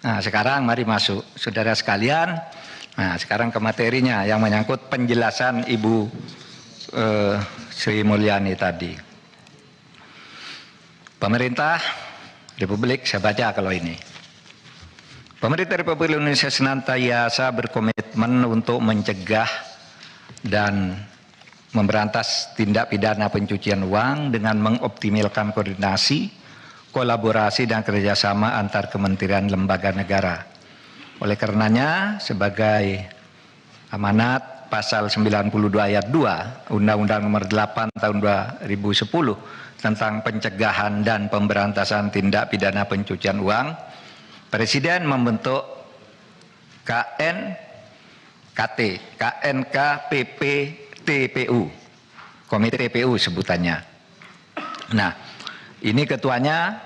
Nah, sekarang mari masuk, saudara sekalian. Nah, sekarang ke materinya yang menyangkut penjelasan Ibu Sri Mulyani tadi. Pemerintah Republik, saya baca kalau ini. Pemerintah Republik Indonesia senantiasa berkomitmen untuk mencegah dan memberantas tindak pidana pencucian uang dengan mengoptimalkan koordinasi, kolaborasi dan kerjasama antar kementerian lembaga negara. Oleh karenanya, sebagai amanat pasal 92 ayat 2 Undang-Undang Nomor 8 Tahun 2010 tentang pencegahan dan pemberantasan tindak pidana pencucian uang, Presiden membentuk KNKPP TPU, Komite TPU sebutannya. Nah, ini ketuanya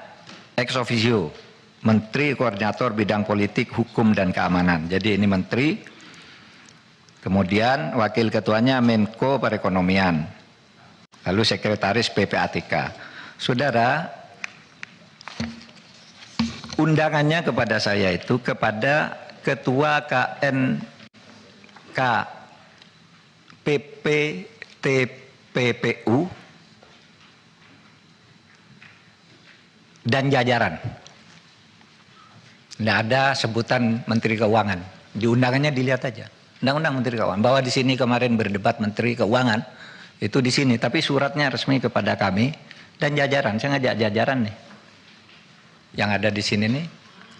ex officio, Menteri Koordinator Bidang Politik, Hukum dan Keamanan. Jadi ini Menteri, kemudian wakil ketuanya Menko Perekonomian, lalu Sekretaris PPATK. Saudara, undangannya kepada saya itu kepada Ketua KNKPPTPU dan jajaran. Tidak ada sebutan Menteri Keuangan. Di undangannya dilihat aja. Undang-Undang Menteri Keuangan. Bahwa di sini kemarin berdebat Menteri Keuangan itu di sini. Tapi suratnya resmi kepada kami dan jajaran. Saya ngajak jajaran nih. Yang ada di sini nih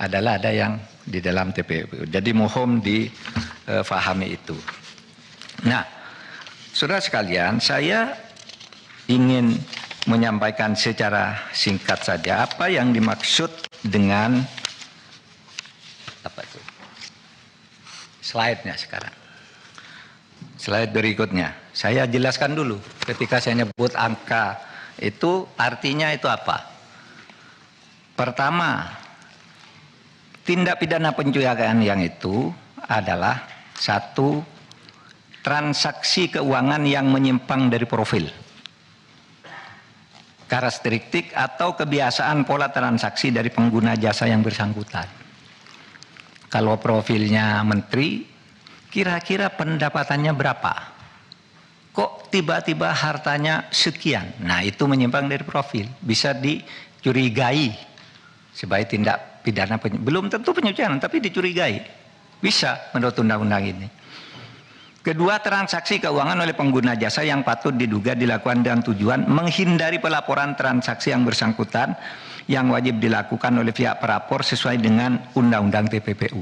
adalah ada yang di dalam TPU. Jadi mohon difahami itu. Nah, saudara sekalian, saya ingin menyampaikan secara singkat saja apa yang dimaksud dengan apa itu? Slide-nya sekarang. Slide berikutnya. Saya jelaskan dulu ketika saya nyebut angka itu artinya itu apa? Pertama, tindak pidana pencucian yang itu adalah satu, transaksi keuangan yang menyimpang dari profil, karakteristik atau kebiasaan pola transaksi dari pengguna jasa yang bersangkutan. Kalau profilnya menteri, kira-kira pendapatannya berapa? Kok tiba-tiba hartanya sekian? Nah, itu menyimpang dari profil, bisa dicurigai sebagai tindak pidana belum tentu pencucian, tapi dicurigai. Bisa menurut undang-undang ini. Kedua, transaksi keuangan oleh pengguna jasa yang patut diduga dilakukan dengan tujuan menghindari pelaporan transaksi yang bersangkutan yang wajib dilakukan oleh pihak pelapor sesuai dengan Undang-Undang TPPU.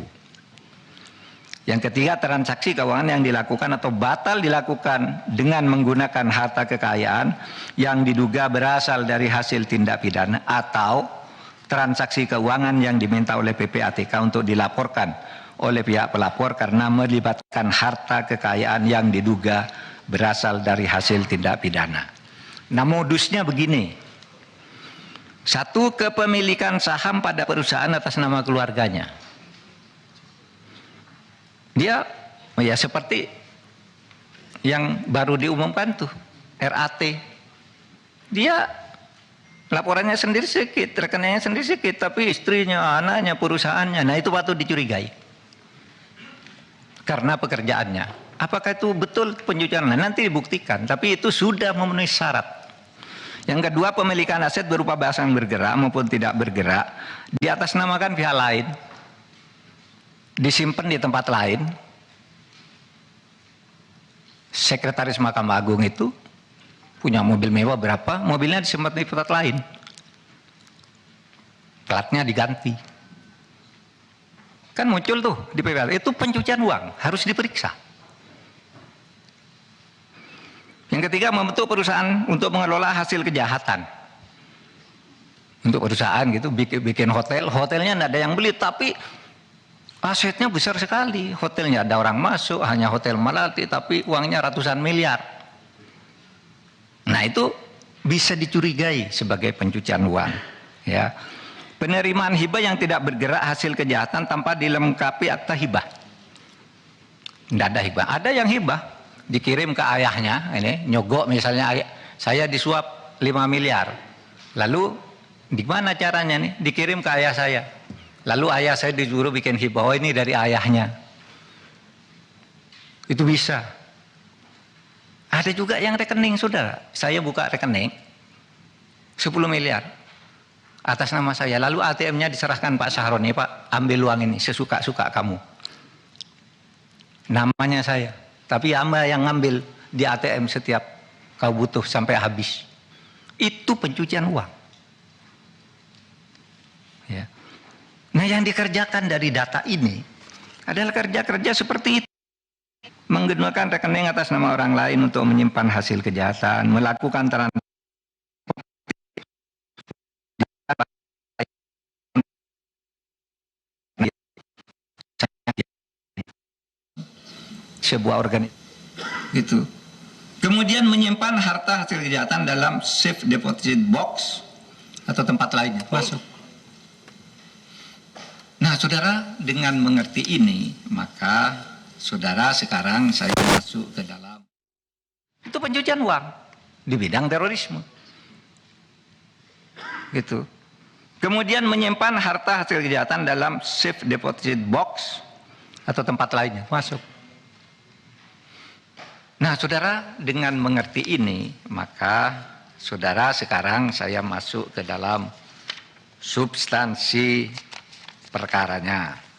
Yang ketiga, transaksi keuangan yang dilakukan atau batal dilakukan dengan menggunakan harta kekayaan yang diduga berasal dari hasil tindak pidana atau transaksi keuangan yang diminta oleh PPATK untuk dilaporkan oleh pihak pelapor karena melibatkan harta kekayaan yang diduga berasal dari hasil tindak pidana. Nah, modusnya begini. Satu, kepemilikan saham pada perusahaan atas nama keluarganya. Dia ya seperti yang baru diumumkan tuh, RAT. Dia laporannya sendiri sedikit, rekeningnya sendiri sedikit, tapi istrinya, anaknya, perusahaannya, nah itu patut dicurigai. Karena pekerjaannya. Apakah itu betul pencucian? Nah, nanti dibuktikan, tapi itu sudah memenuhi syarat. Yang kedua, pemilikan aset berupa barang yang bergerak maupun tidak bergerak diatasnamakan pihak lain, disimpan di tempat lain. Sekretaris Mahkamah Agung itu punya mobil mewah berapa, mobilnya disimpan di tempat lain, platnya diganti. Kan muncul tuh di PPATK, itu pencucian uang, harus diperiksa. Yang ketiga, membentuk perusahaan untuk mengelola hasil kejahatan. Untuk perusahaan gitu, bikin hotel, hotelnya tidak ada yang beli, tapi asetnya besar sekali. Hotelnya ada orang masuk, hanya hotel Melati, tapi uangnya ratusan miliar. Nah, itu bisa dicurigai sebagai pencucian uang. Ya. Penerimaan hibah yang tidak bergerak hasil kejahatan tanpa dilengkapi akta hibah. Tidak ada hibah. Ada yang hibah. Dikirim ke ayahnya, ini nyogok misalnya, saya disuap 5 miliar. Lalu di mana caranya nih? Dikirim ke ayah saya. Lalu ayah saya disuruh bikin hibah, oh ini dari ayahnya. Itu bisa. Ada juga yang rekening, saudara. Saya buka rekening 10 miliar atas nama saya. Lalu ATM-nya diserahkan Pak Sahroni, Pak ambil uang ini sesuka-suka kamu. Namanya saya. Tapi Anda yang ngambil di ATM setiap kau butuh sampai habis. Itu pencucian uang. Ya. Nah yang dikerjakan dari data ini adalah kerja-kerja seperti itu. Menggunakan rekening atas nama orang lain untuk menyimpan hasil kejahatan, melakukan transaksi sebuah organisasi itu. Kemudian menyimpan harta hasil kejahatan dalam safe deposit box atau tempat lainnya. Masuk. Nah, saudara, dengan mengerti ini, maka saudara sekarang saya masuk ke dalam itu pencucian uang di bidang terorisme. Gitu. Kemudian menyimpan harta hasil kejahatan dalam safe deposit box atau tempat lainnya. Masuk. Nah, saudara, dengan mengerti ini, maka saudara sekarang saya masuk ke dalam substansi perkaranya.